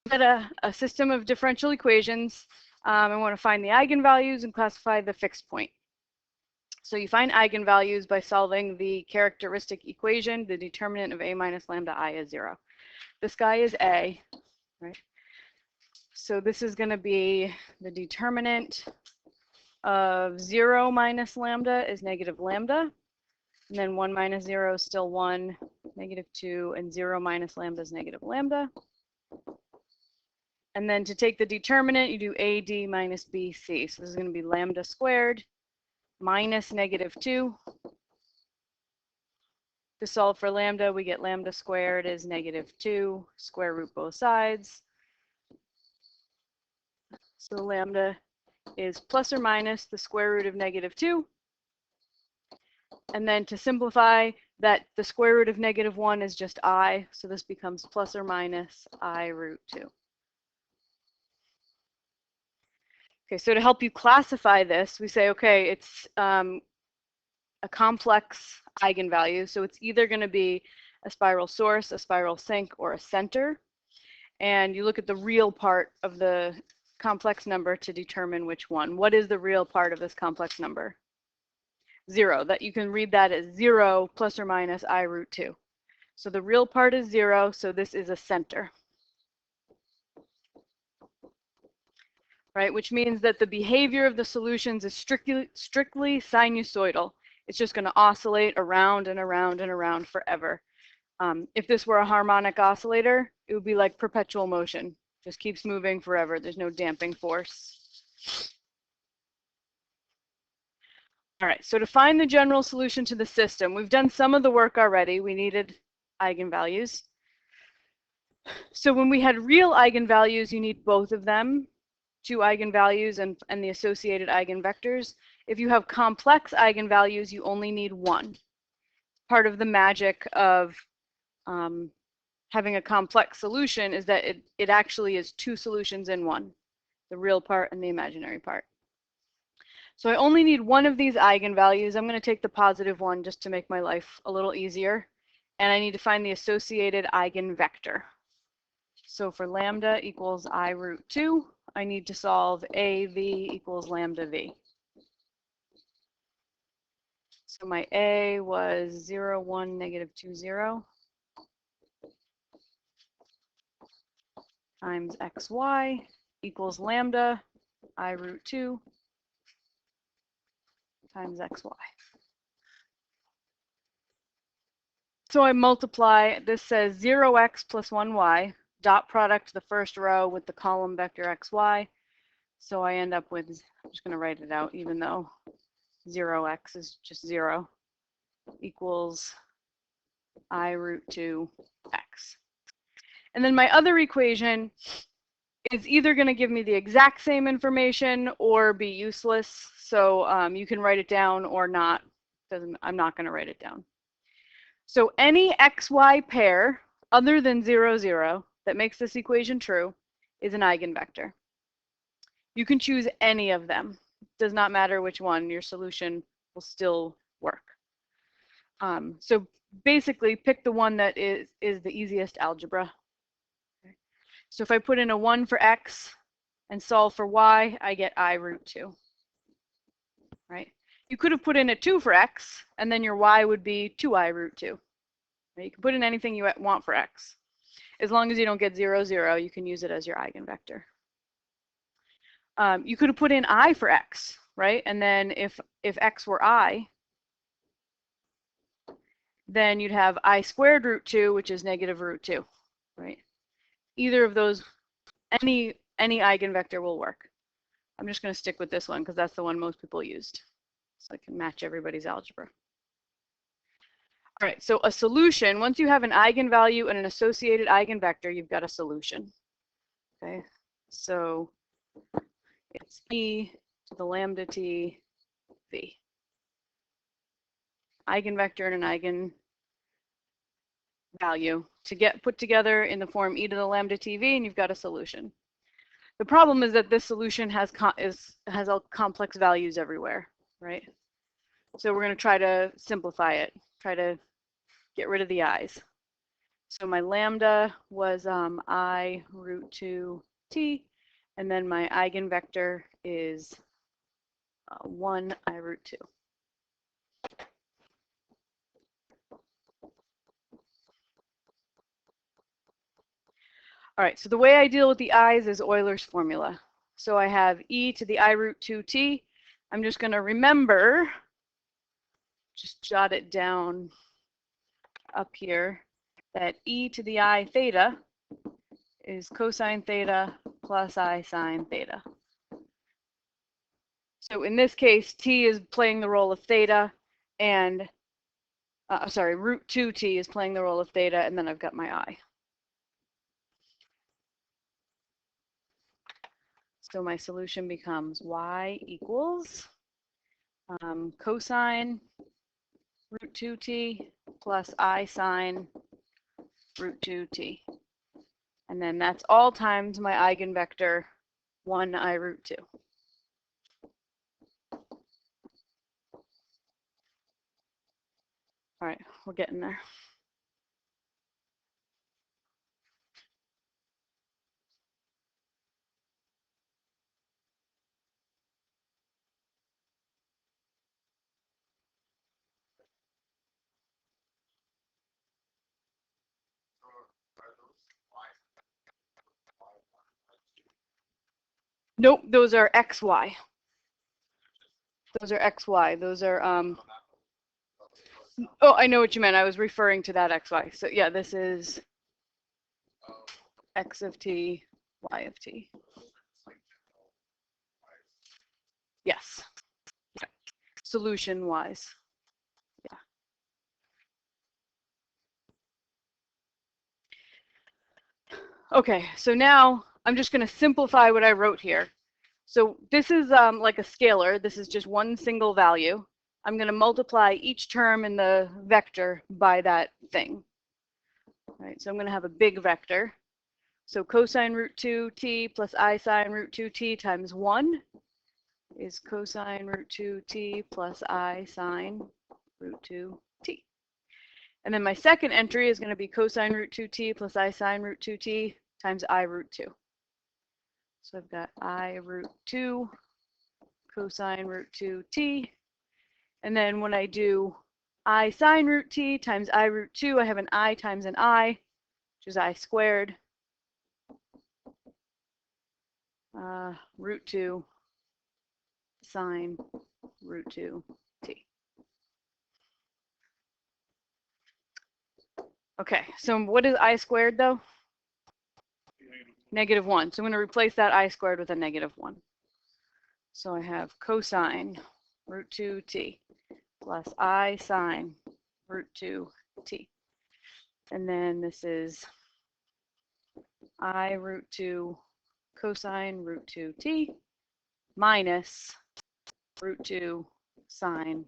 Get a system of differential equations. I want to find the eigenvalues and classify the fixed point. So you find eigenvalues by solving the characteristic equation. The determinant of a minus lambda I is 0. This guy is a, right? So this is going to be the determinant of 0 minus lambda is negative lambda. And then 1 minus 0 is still 1, negative 2, and 0 minus lambda is negative lambda. And then to take the determinant, you do AD minus BC. So this is going to be lambda squared minus negative 2. To solve for lambda, we get lambda squared is negative 2, square root both sides. So lambda is plus or minus the square root of negative 2. And then to simplify that, the square root of negative 1 is just I. So this becomes plus or minus I root 2. Okay, so to help you classify this, we say, okay, it's a complex eigenvalue. So it's either going to be a spiral source, a spiral sink, or a center. And you look at the real part of the complex number to determine which one. What is the real part of this complex number? 0. That you can read that as 0 plus or minus I root 2. So the real part is 0, so this is a center. Right, which means that the behavior of the solutions is strictly sinusoidal. It's just going to oscillate around and around and around forever. If this were a harmonic oscillator, it would be like perpetual motion. Just keeps moving forever. There's no damping force. All right, so to find the general solution to the system, we've done some of the work already. We needed eigenvalues. So when we had real eigenvalues, you need both of them. 2 eigenvalues and the associated eigenvectors. If you have complex eigenvalues, you only need 1. Part of the magic of having a complex solution is that it actually is 2 solutions in one, the real part and the imaginary part. So I only need 1 of these eigenvalues. I'm going to take the positive one just to make my life a little easier. And I need to find the associated eigenvector. So for lambda equals I root 2, I need to solve AV equals lambda V. So my A was 0, 1, negative 2, 0 times xy equals lambda I root 2 times xy. So I multiply, this says 0x plus 1y, dot product the first row with the column vector xy. So I end up with, I'm just going to write it out, even though 0x is just 0, equals I root 2 x. And then my other equation is either going to give me the exact same information or be useless. So you can write it down or not. I'm not going to write it down. So any xy pair other than 0, 0 that makes this equation true is an eigenvector. You can choose any of them. It does not matter which one, your solution will still work. So basically pick the one that is the easiest algebra. Okay. So if I put in a 1 for x and solve for y, I get I root 2. Right? You could have put in a 2 for x, and then your y would be 2I root 2. Right? You can put in anything you want for x. As long as you don't get 0, 0, you can use it as your eigenvector. You could have put in I for x, right? And then if x were I, then you'd have I squared root 2, which is negative root 2, right? Either of those, any eigenvector will work. I'm just going to stick with this one because that's the one most people used. So I can match everybody's algebra. All right, so a solution, once you have an eigenvalue and an associated eigenvector, you've got a solution. Okay, so it's e to the lambda t v. Eigenvector and an eigenvalue to get put together in the form e to the lambda t v, and you've got a solution. The problem is that this solution has all complex values everywhere, right? So we're going to try to simplify it, try to get rid of the i's. So my lambda was I root 2 t, and then my eigenvector is 1 I root 2. All right, so the way I deal with the i's is Euler's formula. So I have e to the I root 2t. I'm just going to remember, just jot it down up here, that e to the I theta is cosine theta plus I sine theta. So in this case, t is playing the role of theta, and root 2t is playing the role of theta, and then I've got my I. So my solution becomes y equals cosine root 2t plus I sine root 2t. And then that's all times my eigenvector 1 I root 2. All right, we're getting there. Nope, those are xy. Those are xy. Those are oh, I know what you meant. I was referring to that xy. So yeah, this is x of t, y of t. Yes. Yeah. Solution wise. Yeah. Okay, so now I'm just going to simplify what I wrote here. So this is like a scalar. This is just one single value. I'm going to multiply each term in the vector by that thing. All right, so I'm going to have a big vector. So cosine root 2t plus I sine root 2t times 1 is cosine root 2t plus I sine root 2t. And then my second entry is going to be cosine root 2t plus I sine root 2t times I root 2. So I've got I root 2 cosine root 2t. And then when I do I sine root t times I root 2, I have an I times an I, which is I squared, root 2 sine root 2 t. Okay, so what is I squared though? -1. So I'm going to replace that I squared with a -1. So I have cosine root 2t plus I sine root 2t. And then this is I root 2 cosine root 2t minus root 2 sine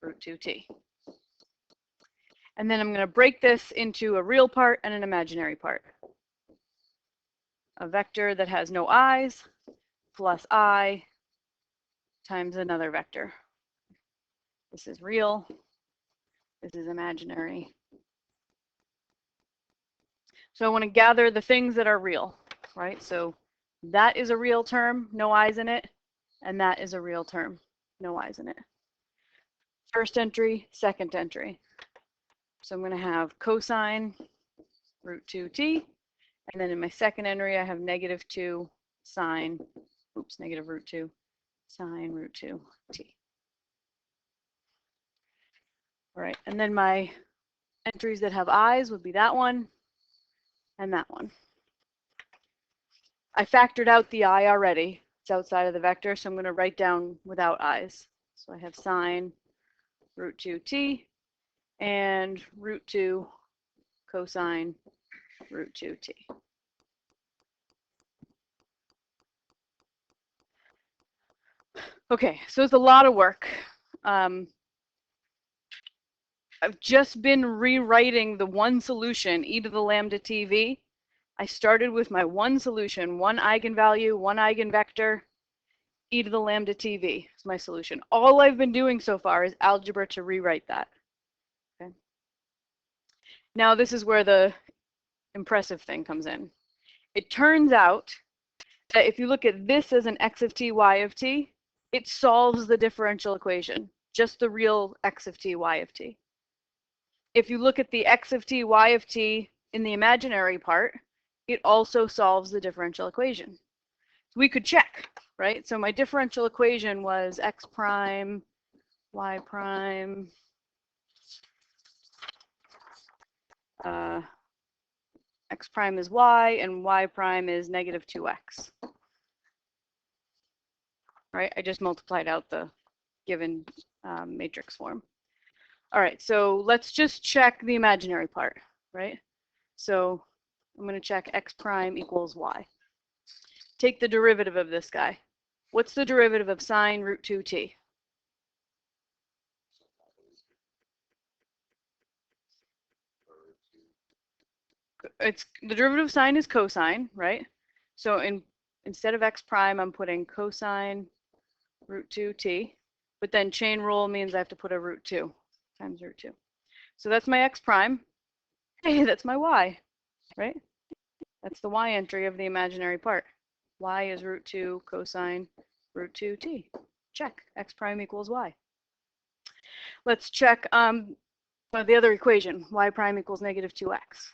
root 2t. And then I'm going to break this into a real part and an imaginary part. A vector that has no i's plus I times another vector. This is real. This is imaginary. So I want to gather the things that are real, right? So that is a real term, no i's in it, and that is a real term, no i's in it. First entry, second entry. So I'm going to have cosine root 2t, and then in my second entry I have -2 sine, negative root 2 sine root 2t. All right, and then my entries that have i's would be that one and that one. I factored out the I already. It's outside of the vector, so I'm going to write down without i's. So I have sine root 2t and root 2 cosine root 2t. Okay, so it's a lot of work. I've just been rewriting the one solution, e to the lambda tv. I started with my one solution, one eigenvalue, one eigenvector, e to the lambda tv is my solution. All I've been doing so far is algebra to rewrite that. Okay. Now this is where the impressive thing comes in. It turns out that if you look at this as an x of t, y of t, it solves the differential equation, just the real x of t, y of t. If you look at the x of t, y of t in the imaginary part, it also solves the differential equation. We could check, right? So my differential equation was x prime, y prime, x prime is y, and y prime is negative 2x. Right? I just multiplied out the given matrix form. All right, so let's just check the imaginary part, right? So I'm going to check x prime equals y. Take the derivative of this guy. What's the derivative of sine root 2t? It's the derivative of sine is cosine, right? So instead of x prime, I'm putting cosine root 2t, but then chain rule means I have to put a root 2 times root 2. So that's my x prime. Hey, that's my y, right? That's the y entry of the imaginary part. Y is root 2 cosine root 2t. Check. X prime equals y. Let's check the other equation. Y prime equals negative 2x.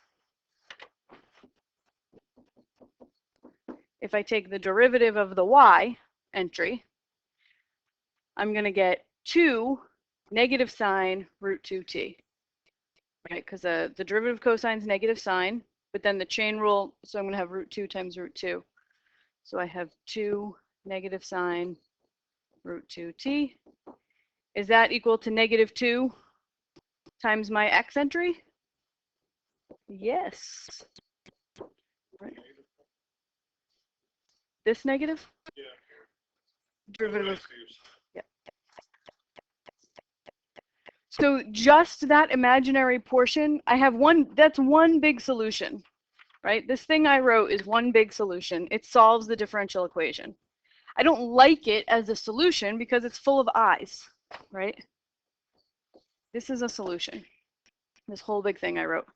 If I take the derivative of the y entry, I'm going to get 2 negative sine root 2t. Right? Because the derivative of cosine is negative sine, but then the chain rule, so I'm going to have root 2 times root 2. So I have 2 negative sine root 2t. Is that equal to negative 2 times my x entry? Yes. Right. This negative? Yeah. Derivative of, yeah. So just that imaginary portion, I have one, that's one big solution, right? This thing I wrote is one big solution. It solves the differential equation. I don't like it as a solution because it's full of i's, right? This is a solution, this whole big thing I wrote.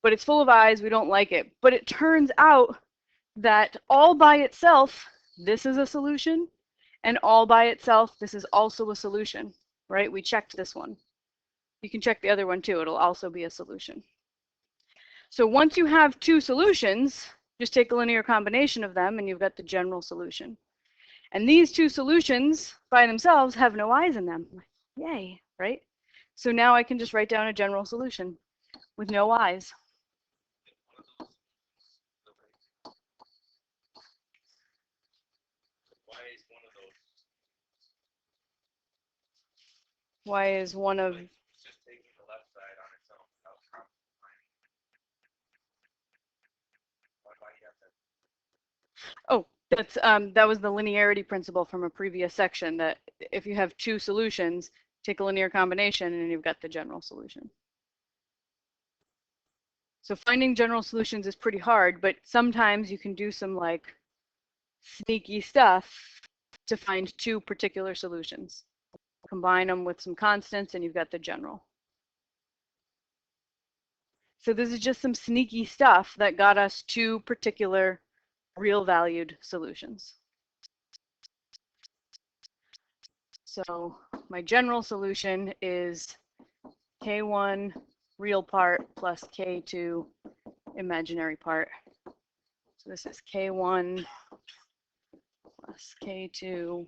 But it's full of i's, we don't like it. But it turns out that all by itself, this is a solution, and all by itself, this is also a solution, right? We checked this one. You can check the other one too, it'll also be a solution. So once you have two solutions, just take a linear combination of them and you've got the general solution. And these two solutions by themselves have no i's in them. Yay, right? So now I can just write down a general solution with no i's. Y is one of Just taking the left side on its own without combining. Why do you have to? Oh, that's that was the linearity principle from a previous section, that if you have two solutions, take a linear combination and you've got the general solution. So finding general solutions is pretty hard, but sometimes you can do some like sneaky stuff to find two particular solutions. Combine them with some constants and you've got the general. So this is just some sneaky stuff that got us two particular real valued solutions. So my general solution is K1 real part plus K2 imaginary part. So this is K1 plus K2,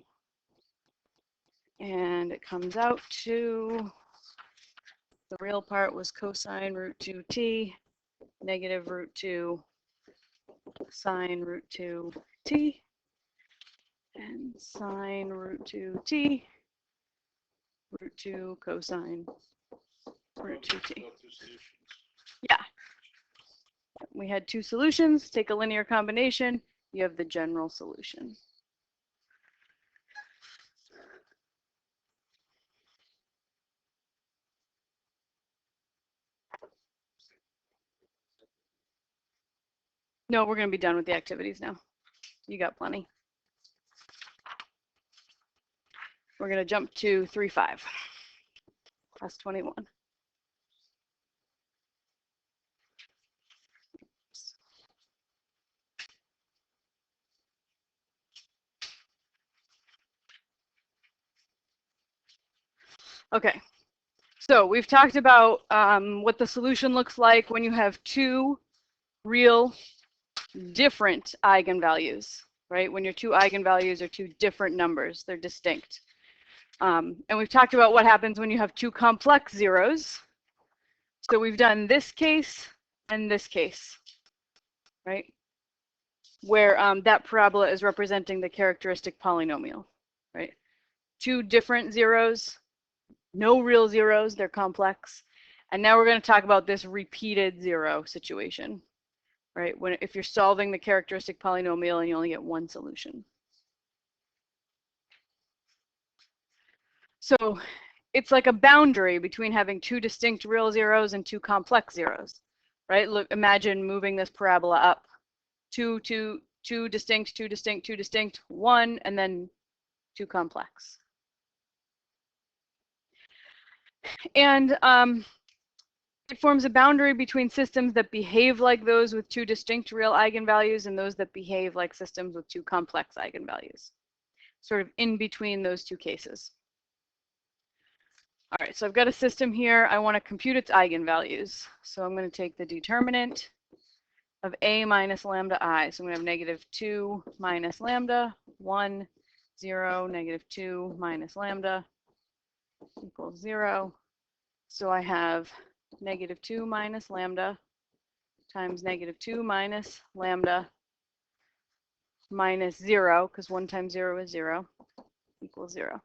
and it comes out to, the real part was cosine root 2t, negative root 2 sine root 2t, and sine root 2t, root 2 cosine root 2t. Yeah. We had two solutions. Take a linear combination. You have the general solution. No, we're going to be done with the activities now. You got plenty. We're going to jump to 3.5, class 21. Okay, so we've talked about what the solution looks like when you have two real different eigenvalues, right? When your two eigenvalues are two different numbers, they're distinct. And we've talked about what happens when you have two complex zeros. So we've done this case and this case, right? Where that parabola is representing the characteristic polynomial, right? Two different zeros, no real zeros, they're complex. And now we're going to talk about this repeated zero situation, right? If you're solving the characteristic polynomial and you only get one solution. So it's like a boundary between having two distinct real zeros and two complex zeros, right? Look, imagine moving this parabola up. Two distinct, one, and then two complex. And it forms a boundary between systems that behave like those with two distinct real eigenvalues and those that behave like systems with two complex eigenvalues, sort of in between those two cases. All right, so I've got a system here. I want to compute its eigenvalues. So I'm going to take the determinant of a minus lambda I. So I'm going to have -2 minus lambda, 1, 0, -2 minus lambda equals 0. So I have -2 minus lambda times -2 minus lambda minus 0, because 1 times 0 is 0, equals 0.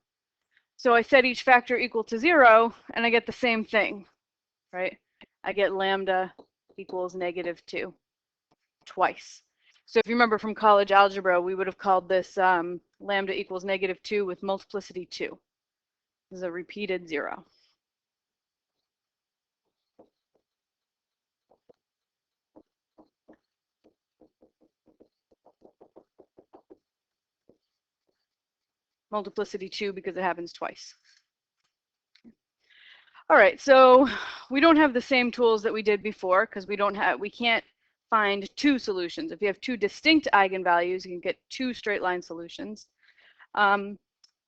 So I set each factor equal to 0, and I get the same thing, right? I get lambda equals -2 twice. So if you remember from college algebra, we would have called this lambda equals -2 with multiplicity 2. This is a repeated 0. Multiplicity 2 because it happens twice. All right, so we don't have the same tools that we did before because we can't find two solutions. If you have two distinct eigenvalues, you can get two straight line solutions.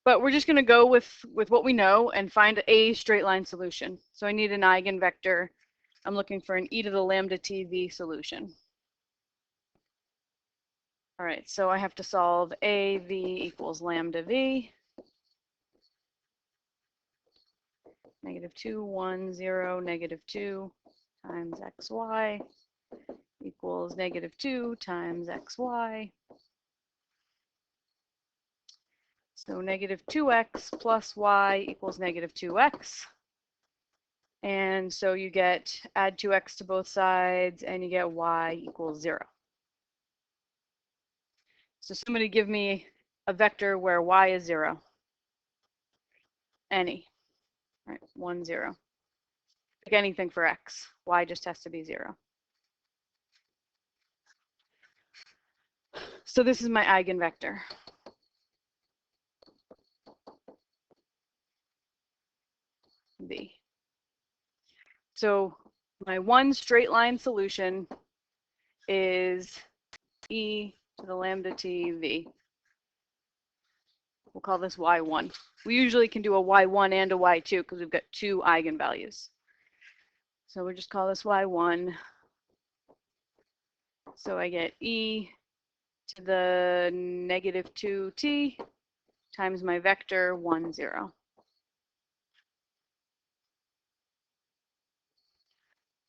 But we're just going to go with what we know and find a straight line solution. So I need an eigenvector. I'm looking for an e to the lambda tv solution. All right, so I have to solve a v equals lambda v. -2, 1, 0, -2 times xy equals -2 times xy. So -2x plus y equals -2x. And so you get add 2x to both sides and you get y equals 0. So somebody give me a vector where y is 0. Any. All right, 1, 0. Pick anything for x. Y just has to be 0. So this is my eigenvector. V. So my one straight line solution is e to the lambda t v. We'll call this y1. We usually can do a y1 and a y2 because we've got two eigenvalues. So we'll just call this y1. So I get e to the -2t times my vector 1, 0.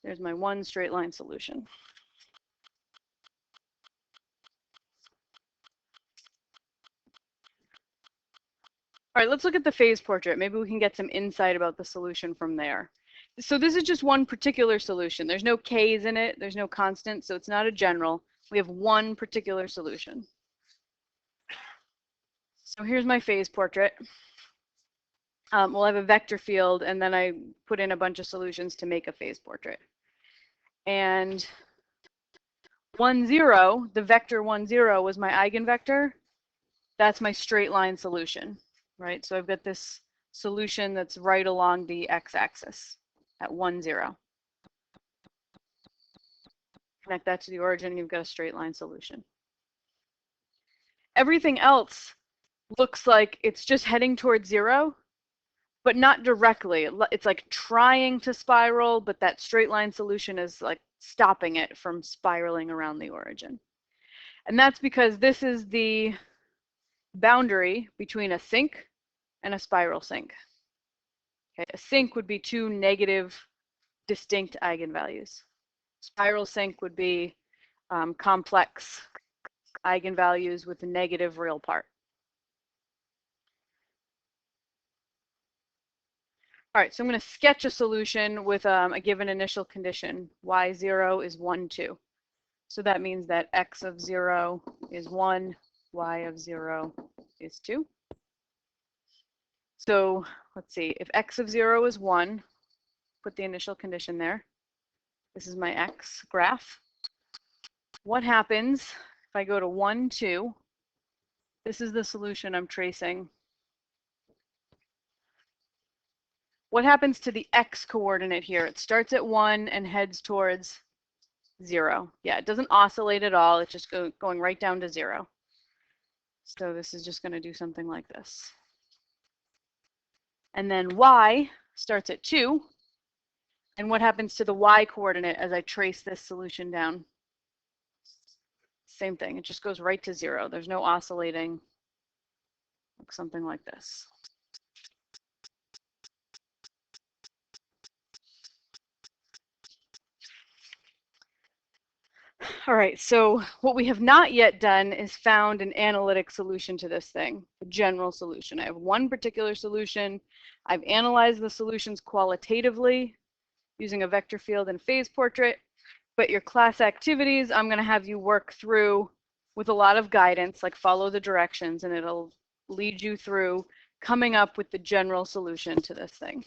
There's my one straight line solution. All right, let's look at the phase portrait. Maybe we can get some insight about the solution from there. So this is just one particular solution. There's no k's in it. There's no constant, so it's not a general. We have one particular solution. So here's my phase portrait. We'll have a vector field, and then I put in a bunch of solutions to make a phase portrait. And 1, 0, the vector 1, 0 was my eigenvector. That's my straight line solution, right? So I've got this solution that's right along the x-axis at 1, 0. Connect that to the origin, you've got a straight line solution. Everything else looks like it's just heading towards 0, but not directly. It's like trying to spiral, but that straight line solution is like stopping it from spiraling around the origin. And that's because this is the boundary between a sink and a spiral sink. Okay, a sink would be two negative distinct eigenvalues. Spiral sink would be complex eigenvalues with a negative real part. All right, so I'm going to sketch a solution with a given initial condition. Y0 is 1, 2. So that means that x of 0 is 1, y of 0 is 2. So let's see, if x of 0 is 1, put the initial condition there. This is my x graph. What happens if I go to 1, 2? This is the solution I'm tracing. What happens to the x coordinate here? It starts at 1 and heads towards 0. Yeah, it doesn't oscillate at all. It's just going right down to 0. So this is just going to do something like this. And then y starts at 2. And what happens to the y coordinate as I trace this solution down? Same thing. It just goes right to 0. There's no oscillating. Something like this. All right, so what we have not yet done is found an analytic solution to this thing, a general solution. I have one particular solution. I've analyzed the solutions qualitatively using a vector field and phase portrait, but your class activities, I'm going to have you work through with a lot of guidance, like follow the directions, and it'll lead you through coming up with the general solution to this thing.